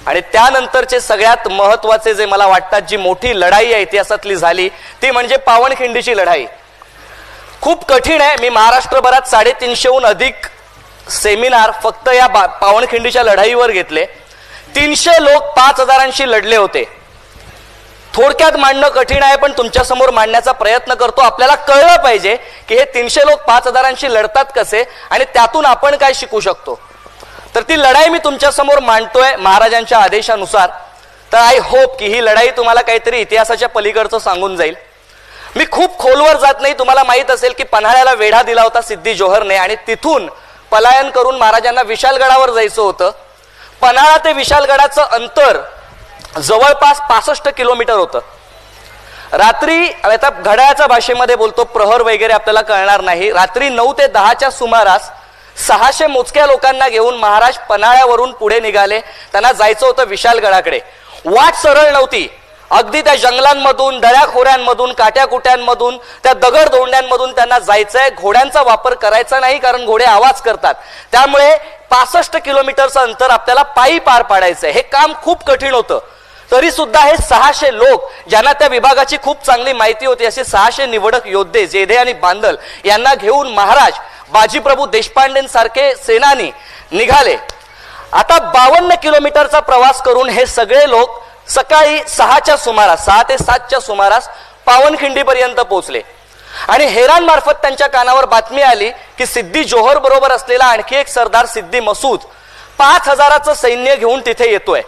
आणि त्यानंतरचे सगळ्यात महत्वाचे जे मला वाटतात जी मोठी लढाई या इतिहासातली झाली ती म्हणजे पावनखिंडीची लढाई. खूप कठीण आहे. मी महाराष्ट्रभरात 350हून अधिक सेमिनार फक्त या पावनखिंडीच्या लढाईवर घेतले. 300 लोक 5000 लढले होते. थोडक्यात मांडणं कठीण आहे, पण तुमच्या समोर मांडण्याचा प्रयत्न करतो. आपल्याला कळलं पाहिजे की हे 300 लोक 5000 लढतात कसे आणि त्यातून आपण काय शिकू शकतो. तर ती लढाई मी तुमच्या समोर मांडतोय महाराजांच्या आदेशानुसार. तर आय होप की ही लढाई तुम्हाला काहीतरी इतिहासाच्या पलीकडचं सांगून जाईल. मी खूप खोलवर जात नाही. तुम्हाला माहित असेल की पन्हाळ्याला वेढा दिला होता सिद्धी जोहरने आणि तिथून पलायन करून महाराजांना विशालगडावर जायचं होतं. पन्हाळा ते विशालगडाचं अंतर जवळपास 65 किलोमीटर होतं. रात्री, आता घड्याळाच्या भाषेमध्ये बोलतो, प्रहर वगैरे आपल्याला कळणार नाही, रात्री 9 ते 10च्या सुमारास 600 मोजक्या लोकांना घेऊन महाराज पन्हाळ्यावरून पुढे निघाले. त्यांना जायचं होतं विशालगडाकडे. वाट सरळ नव्हती. अगदी त्या जंगलांमधून, दऱ्याखोऱ्यांमधून, काट्याकुट्यांमधून, त्या दगडधोंड्यांमधून त्यांना जायचंय. घोड्यांचा वापर करायचा नाही कारण घोडे आवाज करतात. त्यामुळे 65 किलोमीटरचं अंतर आपल्याला पायी पार पाडायचंय. हे काम खूप कठीण होतं. तरी सुद्धा हे 600 लोक, ज्यांना त्या विभागाची खूप चांगली माहिती होती, असे 600 निवडक योद्धे जेधे आणि बांदल यांना घेऊन महाराज बाजीप्रभू देशपांडेंसारखे सेनानी निघाले. आता 52 किलोमीटरचा प्रवास करून हे सगळे लोक सकाळी 6च्या सुमारास, 6 ते 7च्या सुमारास पावनखिंडीपर्यंत पोहोचले. आणि हेरान मार्फत त्यांच्या कानावर बातमी आली की सिद्धी जोहर बरोबर असलेला आणखी एक सरदार सिद्धी मसूद 5000चं सैन्य घेऊन तिथे येतोय.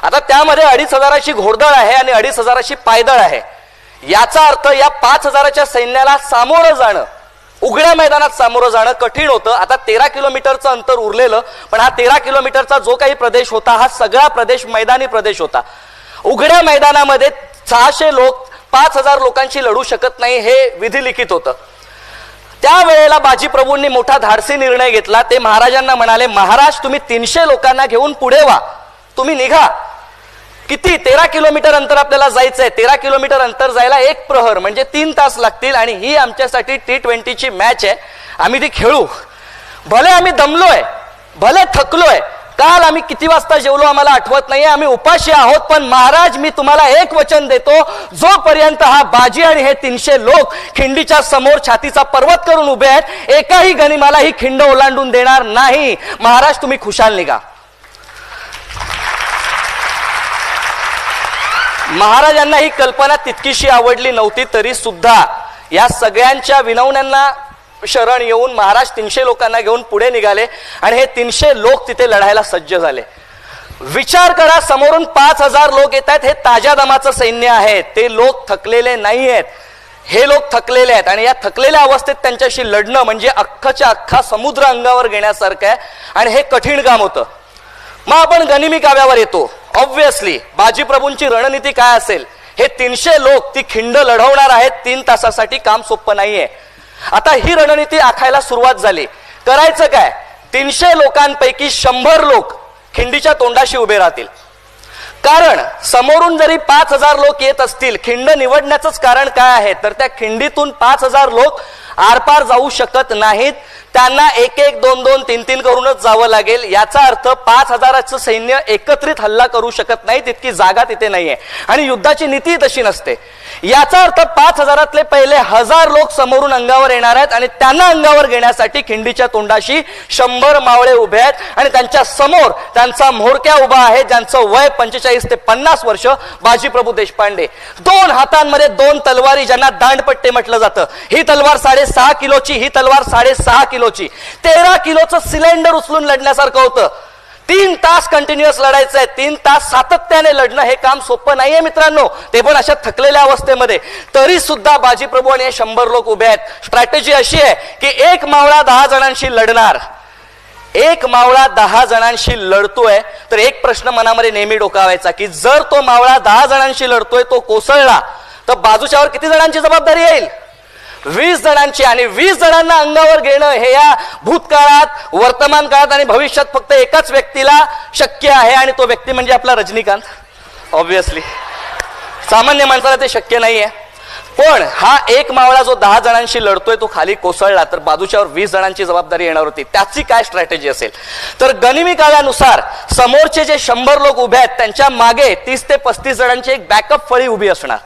आता त्यामध्ये 2500ची घोडदळ आहे आणि 2500ची पायदळ आहे. याचा अर्थ या 5000च्या सैन्याला सामोरं जाणं, उघड्या मैदानात सामोरं जाणं कठीण होतं. आता 13 किलोमीटरचं अंतर उरलेलं, पण हा 13 किलोमीटरचा जो काही प्रदेश होता हा सगळा प्रदेश मैदानी प्रदेश होता. उघड्या मैदानामध्ये 600 लोक 5000 लोकांशी लढू शकत नाही हे विधिलिखित होतं. त्यावेळेला बाजीप्रभूंनी मोठा धाडसी निर्णय घेतला. ते महाराजांना म्हणाले, महाराज तुम्ही 300 लोकांना घेऊन पुढे व्हा, तुम्ही निघा. किती? 13 किलोमीटर अंतर आपल्याला जायचंय. 13 किलोमीटर अंतर जायला 1 प्रहर म्हणजे 3 तास लागतील. आणि ही आमच्यासाठी T20ची मॅच आहे. आम्ही ती खेळू. भले आम्ही दमलोय, भले थकलोय, काल आम्ही किती वाजता जेवलो आम्हाला आठवत नाहीये, आम्ही उपाशी आहोत, पण महाराज मी तुम्हाला एक वचन देतो, जोपर्यंत हा बाजी आणि हे 300 लोक खिंडीच्या समोर छातीचा पर्वत करून उभे आहेत, एकाही गनिमाला ही खिंड ओलांडून देणार नाही. महाराज तुम्ही खुशाल निघा. महाराजांना ही कल्पना तितकीशी आवडली नव्हती. तरी सुद्धा या सगळ्यांच्या विनवण्यांना शरण येऊन महाराज 300 लोकांना घेऊन पुढे निघाले आणि हे 300 लोक तिथे लढायला सज्ज झाले. विचार करा, समोरून 5000 लोक येत आहेत. हे ताज्या दमाचं सैन्य आहे. ते लोक थकलेले नाही आहेत. हे लोक थकलेले आहेत आणि या थकलेल्या अवस्थेत त्यांच्याशी लढणं म्हणजे अख्खाच्या अख्खा समुद्र अंगावर घेण्यासारखं आहे आणि हे कठीण काम होतं. मग आपण गनिमी काव्यावर येतो. ऑब्व्हियसली बाजीप्रभूंची रणनीती काय असेल? हे 300 लोक ती खिंड लढवणार आहेत 3 तासासाठी. काम सोपं नाहीये. आता ही रणनीती आखायला सुरुवात झाली. करायचं काय? 300 लोकांपैकी 100 लोक खिंडीच्या तोंडाशी उभे राहतील. कारण समोरून जरी 5000 लोक येत असतील, खिंड निवडण्याचंच कारण काय आहे तर त्या खिंडीतून 5000 लोक आरपार जाऊ शकत नाहीत. त्यांना 1-1, 2-2, 3-3 करूनच जावं लागेल. याचा अर्थ 5000चं सैन्य एकत्रित हल्ला करू शकत नाही, तितकी जागा तिथे नाहीये आणि युद्धाची नीती तशी नसते. याचा अर्थ 5000तले पहिले 1000 लोक समोरून अंगावर येणार आहेत आणि त्यांना अंगावर घेण्यासाठी खिंडीच्या तोंडाशी 100 मावळे उभे आहेत आणि त्यांच्या समोर त्यांचा म्होरक्या उभा आहे, ज्यांचं वय 45 ते 50 वर्ष, बाजीप्रभू देशपांडे. 2 हातांमध्ये 2 तलवारी, ज्यांना दांडपट्टे म्हटलं जातं. ही तलवार 6.5 किलोची, ही तलवार 6.5 किलोची. 13 किलोचं सिलेंडर उचलून लढण्यासारखं होतं. 3 तास कंटिन्युअस लढायचंय. 3 तास सातत्याने लढणं हे काम सोपं नाहीये मित्रांनो, ते पण अशा थकलेल्या अवस्थेमध्ये. तरी सुद्धा बाजीप्रभू आणि हे 100 लोक उभे आहेत. स्ट्रॅटेजी अशी आहे की 1 मावळा 10 जणांशी लढणार. 1 मावळा 10 जणांशी लढतोय तर एक प्रश्न मनामध्ये नेहमी डोकावायचा की जर तो मावळा 10 जणांशी लढतोय, तो कोसळला तर बाजूच्यावर किती जणांची जबाबदारी येईल? 20 जणांची. आणि 20 जणांना अंगावर घेणं हे या भूतकाळात, वर्तमान काळात आणि भविष्यात फक्त एकाच व्यक्तीला शक्य आहे आणि तो व्यक्ती म्हणजे आपला रजनीकांत. ऑब्व्हियसली सामान्य माणसाला ते शक्य नाहीये. पण हा एक मावळा जो 10 जणांशी लढतोय तो खाली कोसळला तर बाजूच्यावर 20 जणांची जबाबदारी येणार होती. त्याची काय स्ट्रॅटेजी असेल? तर गनिमी काव्यानुसार समोरचे जे 100 लोक उभे आहेत त्यांच्या मागे 30 ते 35 जणांची एक बॅकअप फळी उभी असणार.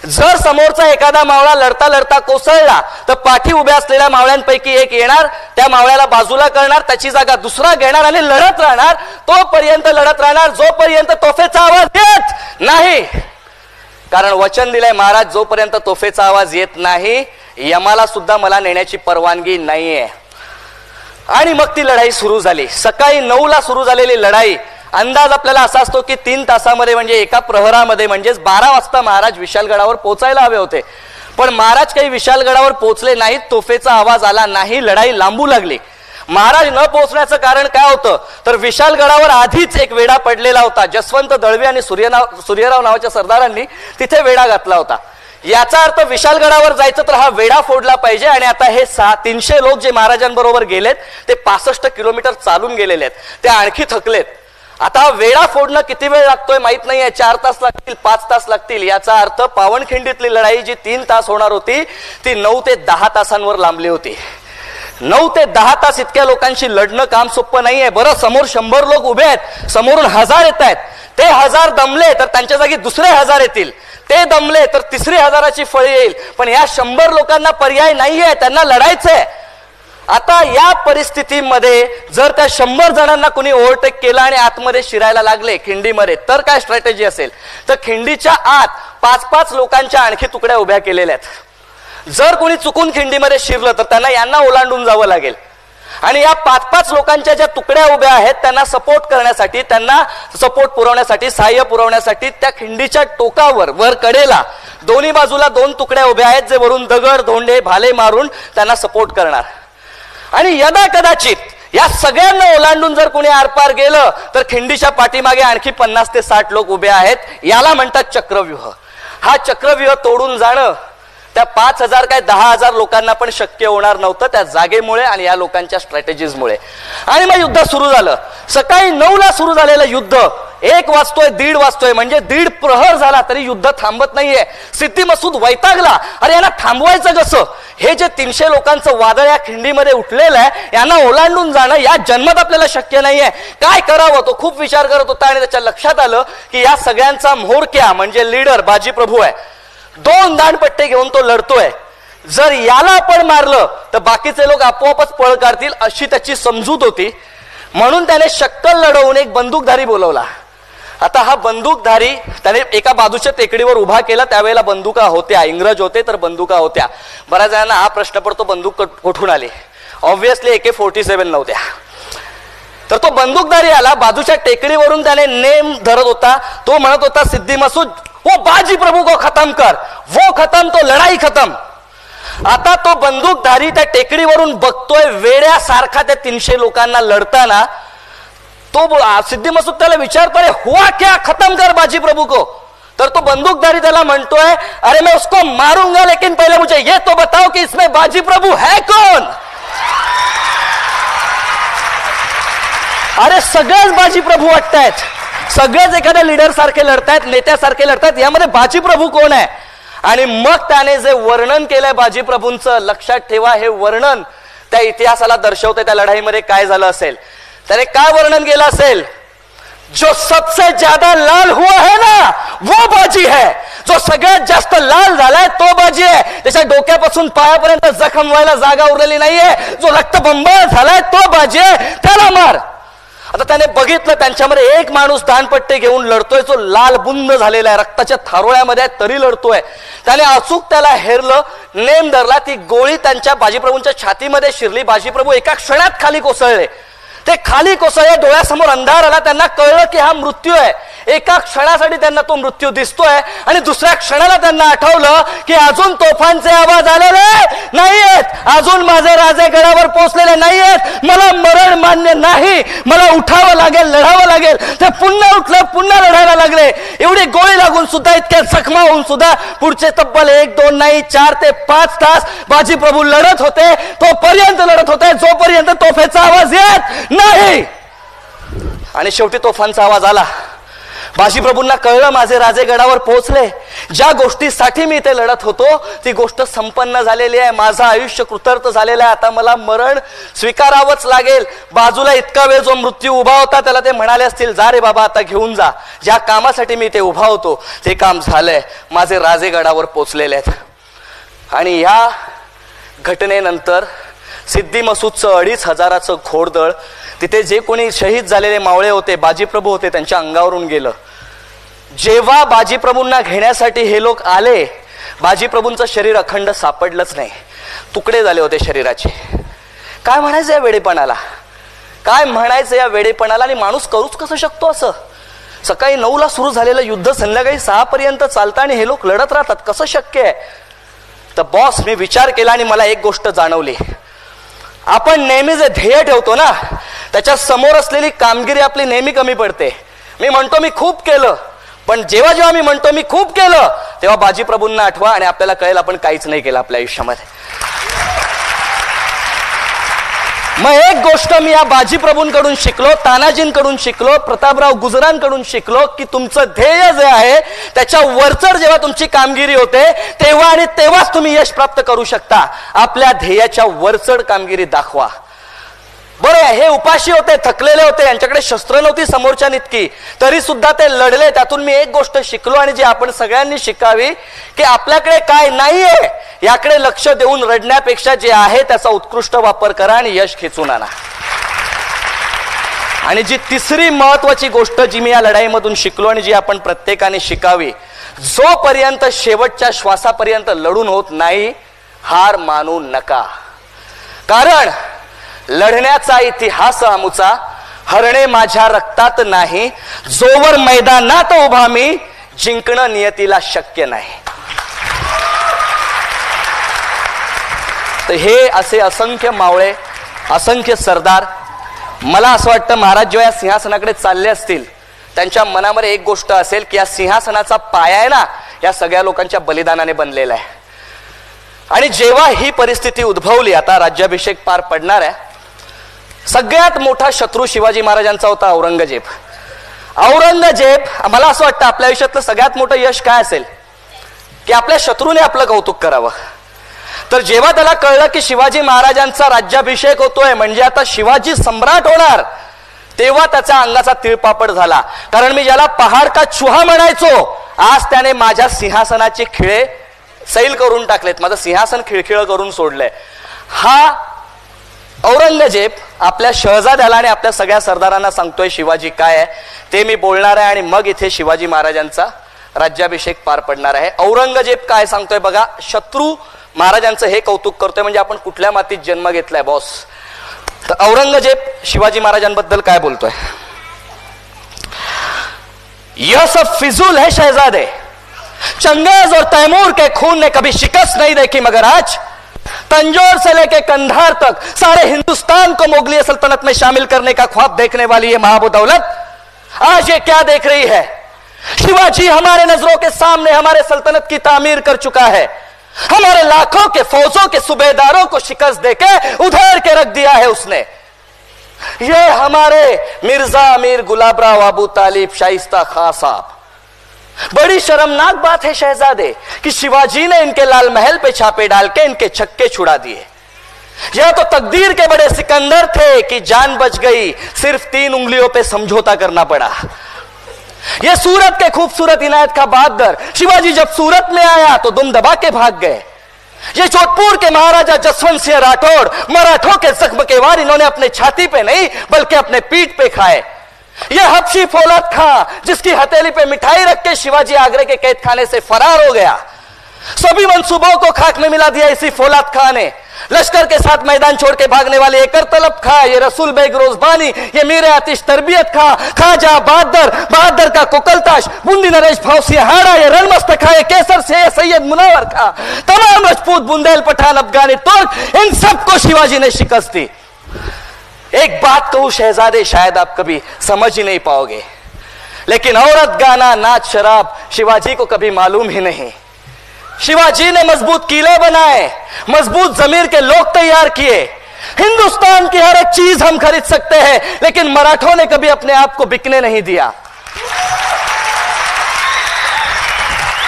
जर समोरचा एखादा मावळा लढता लढता कोसळला तर पाठी उभ्या असलेल्या मावळ्यांपैकी एक येणार, त्या मावळ्याला बाजूला करणार, त्याची जागा दुसरा घेणार आणि लढत राहणार. तोपर्यंत लढत राहणार जोपर्यंत तोफेचा आवाज येत नाही. कारण वचन दिलंय महाराज, जोपर्यंत तोफेचा आवाज येत नाही यमाला सुद्धा मला नेण्याची परवानगी नाहीये. आणि मग ती लढाई सुरू झाली. सकाळी 9ला सुरू झालेली लढाई, अंदाज आपल्याला असा असतो की 3 तासामध्ये म्हणजे एका प्रहरामध्ये म्हणजेच 12 वाजता महाराज विशालगडावर पोहोचायला हवे होते. पण महाराज काही विशालगडावर पोहोचले नाहीत, तोफेचा आवाज आला नाही, लढाई लांबू लागली. महाराज न पोहोचण्याचं कारण काय होतं तर विशालगडावर आधीच एक वेढा पडलेला होता. जसवंत दळवी आणि सूर्यराव नावाच्या सरदारांनी तिथे वेढा घातला होता. याचा अर्थ विशालगडावर जायचं तर हा वेढा फोडला पाहिजे. आणि आता हे 300 लोक जे महाराजांबरोबर गेलेत ते 65 किलोमीटर चालून गेलेले आहेत, ते आणखी थकलेत. आता हा वेढा फोडणं किती वेळ लागतोय माहित नाहीये, 4 तास लागतील, 5 तास लागतील. याचा अर्थ पावनखिंडीतली लढाई जी 3 तास होणार होती ती 9 ते 10 तासांवर लांबली होती. 9 ते 10 तास इतक्या लोकांशी लढणं काम सोपं नाहीये. बरं, समोर 100 लोक उभे आहेत, समोरून 1000 येत आहेत. ते 1000 दमले तर त्यांच्या जागी दुसरे 1000 येतील, ते दमले तर तिसरी 1000ची फळी येईल. पण या 100 लोकांना पर्याय नाहीये, त्यांना लढायचंय. आता या परिस्थितीमध्ये जर त्या 100 जणांना कुणी ओव्हरटेक केला आणि आतमध्ये शिरायला लागले खिंडीमध्ये तर काय स्ट्रॅटेजी असेल? तर खिंडीच्या आत 5-5 लोकांच्या आणखी तुकड्या उभ्या केलेल्या आहेत. जर कोणी चुकून खिंडीमध्ये शिरलं तर त्यांना यांना ओलांडून जावं लागेल. आणि या 5-5 लोकांच्या ज्या तुकड्या उभ्या आहेत त्यांना सपोर्ट करण्यासाठी, त्यांना सपोर्ट पुरवण्यासाठी, सहाय्य पुरवण्यासाठी त्या खिंडीच्या टोकावर वर कडेला दोन्ही बाजूला 2 तुकड्या उभ्या आहेत जे वरून दगड धोंडे भाले मारून त्यांना सपोर्ट करणार. आणि यदा कदाचित या सगळ्यांना ओलांडून जर कोणी आरपार गेलं तर खिंडीच्या पाठीमागे आणखी 50 ते 60 लोक उभे आहेत. याला म्हणतात चक्रव्यूह. हा चक्रव्यूह तोडून जाणं त्या 5000 काय 10,000 लोकांना पण शक्य होणार नव्हतं त्या जागेमुळे आणि या लोकांच्या स्ट्रॅटेजीजमुळे. आणि मग युद्ध सुरू झालं. सकाळी 9ला सुरू झालेलं युद्ध 1 वाजतोय 1:30 वाजतोय म्हणजे 1.5 प्रहर झाला तरी युद्ध थांबत नाहीये. सिद्दी मसूद वैतागला, अरे यांना थांबवायचं कसं? हे जे 300 लोकांचं वादळ या खिंडीमध्ये उठलेलं आहे यांना ओलांडून जाणं या जन्मात आपल्याला शक्य नाहीये. काय करावं तो खूप विचार करत होता. आणि त्याच्या लक्षात आलं की या सगळ्यांचा म्होरक्या म्हणजे लीडर बाजी प्रभू आहे. 2 दांडपट्टे घेऊन तो लढतोय. जर याला आपण मारलं तर बाकीचे लोक आपोआपच पळ काढतील अशी त्याची समजूत होती. म्हणून त्याने शक्कल लढवून एक बंदूकधारी बोलवला. आता हा बंदूकधारी त्याने एका बाजूच्या टेकडीवर उभा केला. त्यावेळेला बंदुका होत्या, इंग्रज होते तर बंदुका होत्या. बऱ्याच जणांना हा प्रश्न पडतो बंदूक कुठून आली? ऑब्व्हियसली AK-47 नव्हत्या. तर तो बंदूकधारी आला, बाजूच्या टेकडीवरून त्याने नेम धरत होता. तो म्हणत होता सिद्दी मसूद वो बाजी प्रभू को खत्म कर, वो खत्म तो लढाई खत्म. आता तो बंदूकधारी त्या टेकडीवरून बघतोय वेड्यासारखा त्या 300 लोकांना लढताना. तो सिद्दी मसूद त्याला विचारतो रे हुआ क्या, खत्म कर बाजी प्रभू को. तर तो बंदूकधारी त्याला म्हणतोय अरे मैं उसको मारूंगा लेकिन पहले मुझे ये तो बताओ कि इसमें बाजी प्रभू है कौन. अरे सगळेच बाजी प्रभू वाटतायत, सगळेच एखाद्या लीडर सारखे लढतायत, नेत्यासारखे लढतायत, यामध्ये बाजी प्रभू कोण आहे? आणि मग त्याने जे वर्णन केलंय बाजी प्रभूंचं लक्षात ठेवा. हे वर्णन त्या इतिहासाला दर्शवते त्या लढाईमध्ये काय झालं असेल. त्याने काय वर्णन केलं असेल? जो सबसे ज्यादा लाल हुआ है ना वो बाजी है. जो सगळ्यात जास्त लाल झालाय तो बाजी आहे. त्याच्या डोक्यापासून पायापर्यंत जखम व्हायला जागा उरलेली नाहीये. जो रक्तबंबाळ झालाय तो बाजी आहे, त्याला मार. आता त्याने बघितलं त्यांच्यामध्ये एक माणूस दांडपट्टे घेऊन लढतोय जो लाल बुंद झालेला आहे, रक्ताच्या थारोळ्यामध्ये आहे तरी लढतोय. त्याने अचूक त्याला हेरलं, नेम धरला. ती गोळी त्यांच्या बाजीप्रभूंच्या छातीमध्ये शिरली. बाजीप्रभू एका क्षणात खाली कोसळले. ते खाली कोसळले, डोळ्यासमोर अंधार आला. त्यांना कळलं की हा मृत्यू आहे. एका क्षणासाठी त्यांना तो मृत्यू दिसतोय आणि दुसऱ्या क्षणाला त्यांना आठवलं की अजून तोफांचे आवाज आलेले नाहीयेत, अजून माझे राजे गडावर पोहोचलेले नाहीयेत. मला मरण मान्य नाही, मला उठावं लागेल, लढावं लागेल. ते पुन्हा उठलं, पुन्हा लढायला लागले. एवढी गोळी लागून सुद्धा, इतक्या जखमा होऊन सुद्धा पुढचे तब्बल 1-2 नाही 4 ते 5 तास बाजी प्रभू लढत होते. तोपर्यंत लढत होते जोपर्यंत तोफेचा आवाज येत नाही. आणि शेवटी तोफांचा आवाज आला. बाजीप्रभूंना कळलं माझे राजे गडावर पोहोचले, ज्या गोष्टीसाठी मी इथे लढत होतो ती गोष्ट संपन्न झालेली आहे, माझं आयुष्य कृतार्थ झालेलं आहे, आता मला मरण स्वीकारावंच लागेल. बाजूला इतका वेळ जो मृत्यू उभा होता त्याला ते म्हणाले असतील, जा रे बाबा आता घेऊन जा, ज्या कामासाठी मी इथे उभा होतो ते काम झालंय, माझे राजे गडावर पोहोचलेले आहेत. आणि या घटनेनंतर सिद्धी मसूदचं 2500 घोडदळ, तिथे जे कोणी शहीद झालेले मावळे होते, बाजीप्रभू होते, त्यांच्या अंगावरून गेलं. जेव्हा बाजीप्रभूंना घेण्यासाठी हे लोक आले, बाजीप्रभूंचं शरीर अखंड सापडलंच नाही, तुकडे झाले होते शरीराचे. काय म्हणायचं या वेडेपणाला, काय म्हणायचं या वेडेपणाला. आणि माणूस करूच कसं शकतो असं? सकाळी 9ला सुरू झालेलं युद्ध संध्याकाळी 6 पर्यंत चालतं आणि हे लोक लढत राहतात, कसं शक्य आहे? तर बॉस, मी विचार केला आणि मला एक गोष्ट जाणवली. आपण नेहमी जे ध्येय ठेवतो ना त्याच्या समोर असलेली कामगिरी आपली नेहमी कमी पडते. मी म्हणतो मी खूप केलं, पण जेव्हा जेव्हा मी म्हणतो मी खूप केलं तेव्हा बाजीप्रभूंना आठवा आणि आपल्याला कळेल आपण काहीच नाही केलं आपल्या आयुष्यामध्ये. मग एक गोष्ट मी या बाजीप्रभूंकडून शिकलो, तानाजींकडून शिकलो, प्रतापराव गुजरांकडून शिकलो की तुमचं ध्येय जे आहे त्याच्या वरचढ जेव्हा तुमची कामगिरी होते तेव्हा आणि तेव्हाच तुम्ही यश प्राप्त करू शकता. आपल्या ध्येयाच्या वरचढ कामगिरी दाखवा. बरं, हे उपाशी होते, थकलेले होते, यांच्याकडे शस्त्र नव्हती समोरच्या इतकी, तरी सुद्धा ते लढले. त्यातून मी एक गोष्ट शिकलो आणि जी आपण सगळ्यांनी शिकावी की आपल्याकडे काय नाहीये याकडे लक्ष देऊन रडण्यापेक्षा जे आहे त्याचा उत्कृष्ट वापर करा आणि यश खेचून आणा. आणि जी तिसरी महत्वाची गोष्ट जी मी या लढाईमधून शिकलो आणि जी आपण प्रत्येकाने शिकावी, जोपर्यंत शेवटच्या श्वासापर्यंत लढून होत नाही हार मानू नका. कारण लढण्याचा इतिहास आमुचा, हरणे माझ्या रक्तात नाही, जोवर मैदानात उभा मी जिंकणं नियतीला शक्य नाही. तर हे असे असंख्य मावळे, असंख्य सरदार, मला असं वाटतं महाराज जेव्हा या सिंहासनाकडे चालले असतील त्यांच्या मनामध्ये एक गोष्ट असेल की या सिंहासनाचा पाया आहे ना या सगळ्या लोकांच्या बलिदानाने बनलेला आहे. आणि जेव्हा ही परिस्थिती उद्भवली, आता राज्याभिषेक पार पडणार आहे, सगळ्यात मोठा शत्रू शिवाजी महाराजांचा होता औरंगजेब. औरंगजेब, मला असं वाटतं आपल्या आयुष्यातलं सगळ्यात मोठं यश काय असेल की आपल्या शत्रूने आपलं कौतुक करावं. तर जेव्हा त्याला कळलं की शिवाजी महाराजांचा राज्याभिषेक होतोय म्हणजे आता शिवाजी सम्राट होणार, तेव्हा त्याच्या अंगाचा तिळपापड झाला. कारण मी ज्याला पहाड का चुहा म्हणायचो, आज त्याने माझ्या सिंहासनाचे खिळे सैल करून टाकलेत, माझं सिंहासन खिळखिळ करून सोडलंय. हा औरंगजेब आपल्या शहजाद्याला आणि आपल्या सगळ्या सरदारांना सांगतोय शिवाजी काय आहे ते मी बोलणार आहे आणि मग इथे शिवाजी महाराजांचा राज्याभिषेक पार पडणार आहे. औरंगजेब काय सांगतोय बघा, शत्रू महाराजांचं हे कौतुक करतोय म्हणजे आपण कुठल्या मातीत जन्म घेतलाय बॉस. तर औरंगजेब शिवाजी महाराजांबद्दल काय बोलतोय, यह सब फिजूल है शहजादे, चंगेज और तैमूर के खून ने कभी शिकस्त नहीं देखी, मगर आज तंजौर से लेके कंधार तक सारे हिंदुस्तान को मुगलिया सल्तनत में शामिल करने का ख्वाब देखने वाली ये महाबू दौलत आज ये क्या देख रही है? शिवाजी हमारे नजरों के सामने हमारे सल्तनत की तामीर कर चुका है, हमारे लाखों के फौजों के सूबेदारों को शिकस्त देके उधेड़ के रख दिया है उसने. ये हमारे मिर्जा अमीर गुलाबराव अबू तालिब शाइस्ता खां साहब, बड़ी शर्मनाक बात है शहजादे कि शिवाजी ने इनके लाल महल पे छापे डाल के इनके छक्के छुड़ा दिए. यह तो तकदीर के बड़े सिकंदर थे कि जान बच गई, सिर्फ 3 उंगलियों पे समझौता करना पड़ा. यह सूरत के खूबसूरत इनायत का बहादुर शिवाजी जब सूरत में आया तो दुम दबा के भाग गए. ये जोधपुर के महाराजा जसवंत सिंह राठौड़, मराठों के जख्म के वार इन्होंने अपने छाती पे नहीं बल्कि अपने पीठ पे खाए. ये हबशी फौलाद खां जिसकी हथेली पे मिठाई रख के शिवाजी आगरे के कैद खाने से फरार हो गया, सभी मंसूबों को खाक में मिला दिया इसी फौलाद खां ने. लश्कर के साथ मैदान छोड़ के भागने वाले एकर तलब खां, ये रसूल बेग रोजबानी, ये मीर आतिश तरबियत खां, खाजा बहादुर, बहादुर का कुकलताश, बूंदी नरेश भावसिंहाड़ा, ये रणमस्त खां, ये केसर से ये सैयद मुनावर खां, तमाम राजपूत, बुंदेल, पठान, अफगानी, तुर्क, इन सबको शिवाजी ने शिकस्त दी. एक बात कहूं शहजादे, शायद आप कभी समझ ही नहीं पाओगे, लेकिन औरत, गाना, नाच, शराब शिवाजी को कभी मालूम ही नहीं. शिवाजी ने मजबूत किले बनाए, मजबूत जमीर के लोग तैयार किए. हिंदुस्तान की हर एक चीज हम खरीद सकते हैं, लेकिन मराठों ने कभी अपने आप को बिकने नहीं दिया.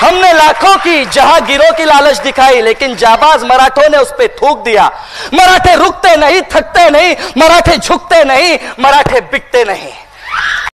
हमने लाखों की जहांगीरों की लालच दिखाई, लेकिन जाबाज मराठों ने उस पर थूक दिया। मराठे रुकते नहीं, थकते नहीं, मराठे झुकते नहीं, मराठे बिकते नहीं।